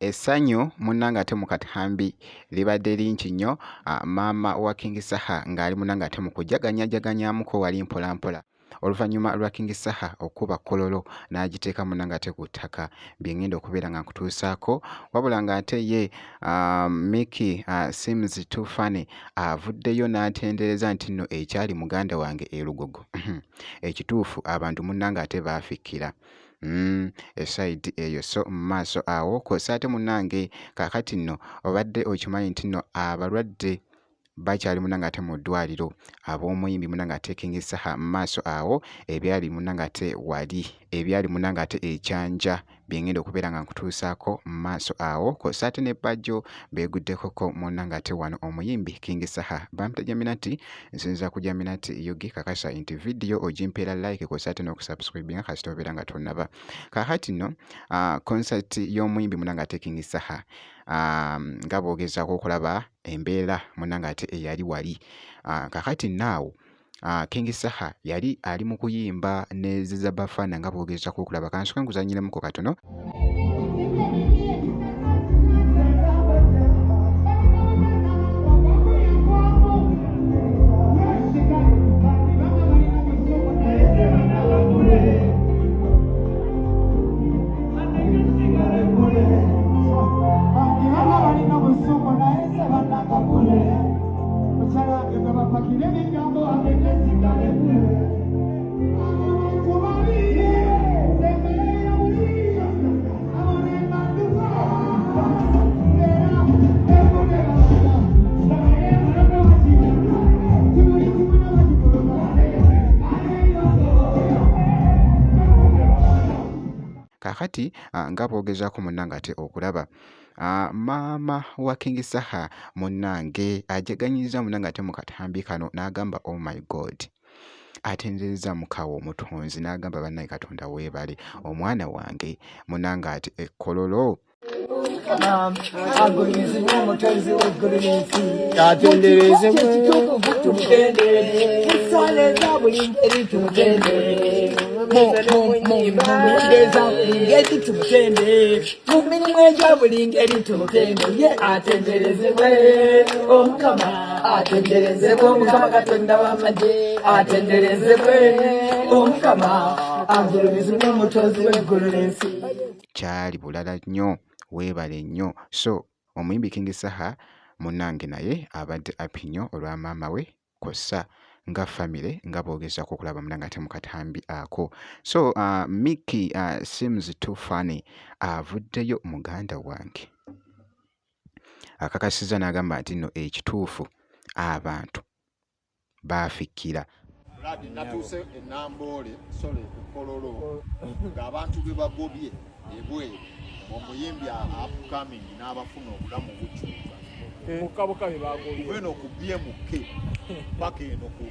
Essanyu munnange ate mu katambi libadde lingi nnyo. Maama wa King Saha ng'ali munnange ate mu kujaganyaamuko wali mpolampola. Oluvannyuma lwa King Saha okuba kololo n'agiteeka munnange ate ku ttaka bye ngenda okubeera nga nkutuusaako, wabula ng'ate ye Mickey Sims Too Funny avuddeyo n'atendereza nti nno ekyali muganda wange e Lugogo ekituufu abantu munnange ate baafikkira. Esayidi eyo so mu maaso awo kw'ossa ate munnange kaakati nno obadde okimanyi nti nno abalwadde bakyali munnange ate mu ddwaliro ab'omuyimbi munnange ate King Saha mu maaso awo ebyali munnange ate wali ebyali munnange ate ekyanja bye ngenda okubeera nga nkutuusaako mu maaso awo kw'ossa ate ne bajjo beeguddekoko munnange ate wano omuyimbi King Saha bampita Jaminati nsinza ku Jaminati Yogi kakasa nti vidiyo ogimpeera like kw'ossa ate n'okusubscribinga kasita obeera nga tonnaba. Kaakati nno concert y'omuyimbi munnange ate King Saha nga boogezaako okulaba embeera munnange ate eyali wali. Kaakati naawo King Saha yali ali mu kuyimba ne Ziza Bafana nga boogezaako okulaba. Kansoke nkuzanyiremuko katono. Kaakati nga boogezaako munnange ate okulaba maama wa King Saha munnange ajeganyiza munnange ate mu katambi kano n'agamba oh my God, atendereza mukawo omutonzi n'agamba bannange Katonda weebale omwana wange munnange ate ekkololo agulirize omutonzi w'eggulu n'ensi atendereze ekitukuvu tumutendere esaleza buli ngeri tumutendere mungeza buli ngeri tumutendere mu mirimu egya buli ngeri tumutendere ye atenderezebwe omukama atenderezebwe omukama Katonda w'amagye atenderezebwe omukama agulirize omutonzi w'eggulu n'ensi. Kyali bulala nnyo, weebale nnyo. So omuyimbi King Saha munnange naye abadde api nnyo olwa maama we kw'ossa nga famire nga boogezaako okulaba munnange ate mu katambi ako. So Mickey Sims Too Funny avuddeyo muganda wange akakasizza n'agamba nti nno ekituufu abantu baafikkira. Natuuse e Namboole sole ku Kololo ng'abantu be bagobye ebweru omuyimbi upcoming n'abafuna obulamu bukyuka mukabuka be bagobye eno ku BMK paka eno ku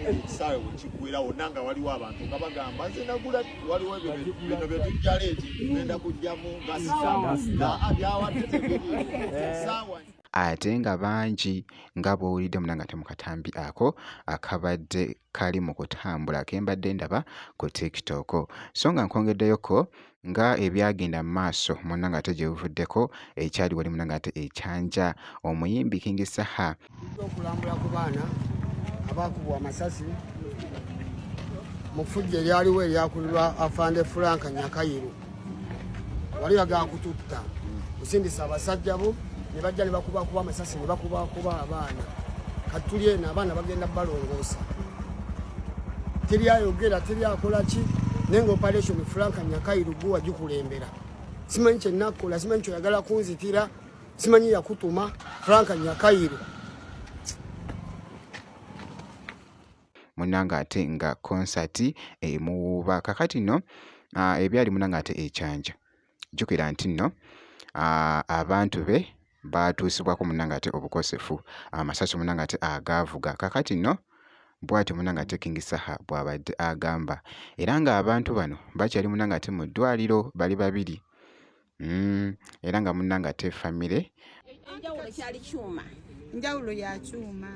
ekisaawe wekiggwerawo nanga waliwo abantu nga bagamba nze nagula waliwo bino bye tujja leeti tugenda kujjamu nga byawadde saawa ate nga bangi nga bw'owulidde munnange ate mu katambi ako akabadde kali mu kutambula kembadde ndaba ku TikTok. So nga nkwongeddeyoko nga ebyagenda mu maaso munnange ate gye buvuddeko ekyali wali munnange ate ekyanja omuyimbi King Saha okulambula ku baana abaakubwa amasasi mu ffujjo eryaliwo eryakulirwa Afande Frank Nyakayiru wali bagaa kututta kusindisa abasajja bo ne bajja ne bakubakuba amasasi ne bakubakuba abaana kati tuli eno abaana bagenda balongoosa teryayogera teryakola ki naye nga operation Frank Nyakayiru gwe wagikulembera simanyi kyennakola simanyi kyoyagala kunzitira simanyi yakutuma Frank Nyakayiru munnange ate nga konsati emuwuuba. Kakati nno ebyali munnange ate ekyanja jjukira nti nno abantu be baatuusibwako munnange ate obukosefu amasasi munnange ate agaavuga. Kakati nno bw'atyo munnange ate King Saha bw'abadde agamba era ng'abantu bano bakyali munnange ate mu ddwaliro bali babiri era nga munnange ate famire enjawulo kyali kyuma njawulo ya kyuma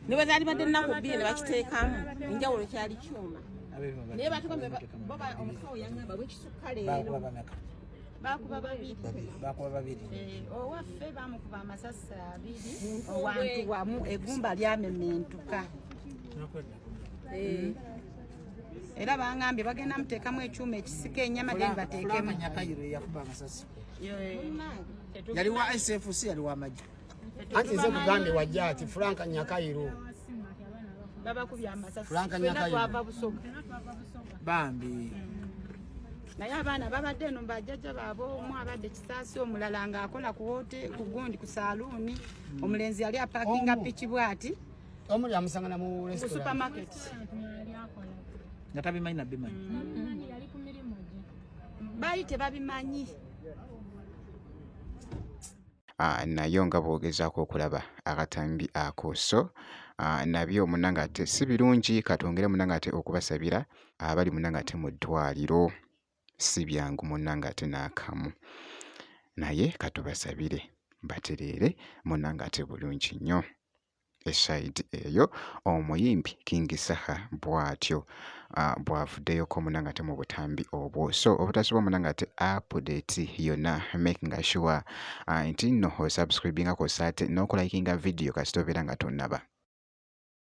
ne bwe zaali badde ennaku bbiri ne bakiteekamu enjawulo kyali kyuma naye batuka baba omusawo yaŋŋamba bwekisukka leero bakuba babiri bakuba babiri owaffe bamukuba amasasi abiri owantu wamu egumba lyamementuka era bangambye bagenda muteekamu ekyuma ekisika ennyama gye bateekemu Nyakayiro yakuba amasasi yali wa SFC yali wa majja anti nze kugambye wajja ati Frank Nyakayiro babakubye amasasi Frank Nyakayiro twava Busoga bambi naye abaana babadde eno bajjajja baabwe omu abadde kisaasi omulala ng'akola ku gundi ku saaluuni omulenzi yali apakinga piki bwati omuli amusangana mu ku restaurant supermarket nga tabimanyi nabimanyi baali tebabimanyi nayo nga bwogezaako okulaba akatambi ako so nabyo munanga ate si birungi katongere munanga ate okubasabira abali munanga ate mu ddwaliro si byangu munanga ate n'akamu naye katubasabire batereere munanga ate bulungi nnyo eside eyo omuyimbi King Saha bw'atyo bw'avuddeyoko munanga ate mu butambi obwo so obutasoba munanga ate update yonna making sure nti nno osubscribinga ko sate n'okulayikinga video kasita obeera nga tonnaba